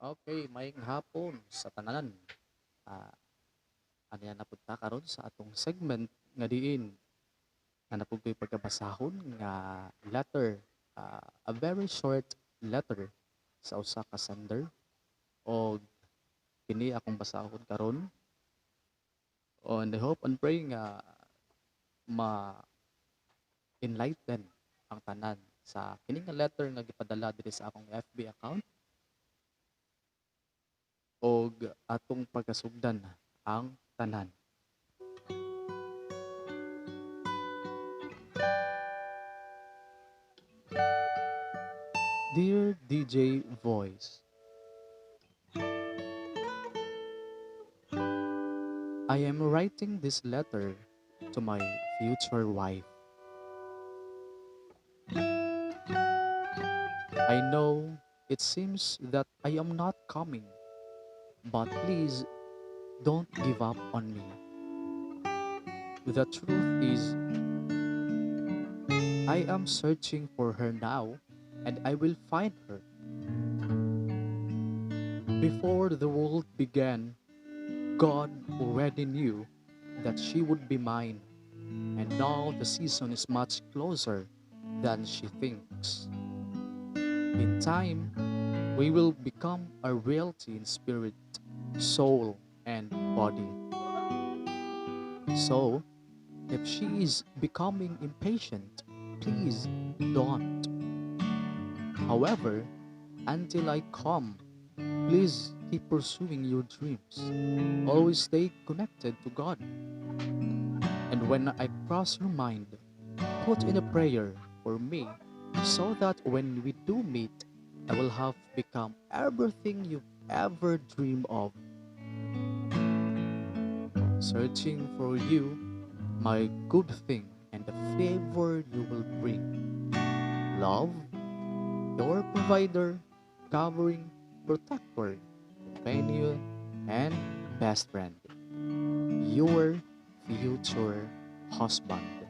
Okay, maayong hapon sa tanan. Ah, ano yan napunta karon sa atong segment nga diin na napugtoy pagkabasahon nga letter, a very short letter sa usa ka sender o kini akong basahon karon and I hope and pray nga ma-enlighten ang tanan sa kini nga letter nga gipadala diri sa akong FB account og atong pagkasugdan ang tanan. Dear DJ Voice, I am writing this letter to my future wife. I know it seems that I am not coming, but please don't give up on me. The truth is, I am searching for her now, and I will find her. Before the world began, God already knew that she would be mine, and now the season is much closer than she thinks. In time, we will become a reality in spirit, soul, and body. So, if she is becoming impatient, please don't. However, until I come, please keep pursuing your dreams. Always stay connected to God. And when I cross your mind, put in a prayer for me so that when we do meet, I will have become everything you've ever dreamed of. Searching for you, my good thing and the favor you will bring. Love, your provider, covering, protector, companion, and best friend. Your future husband.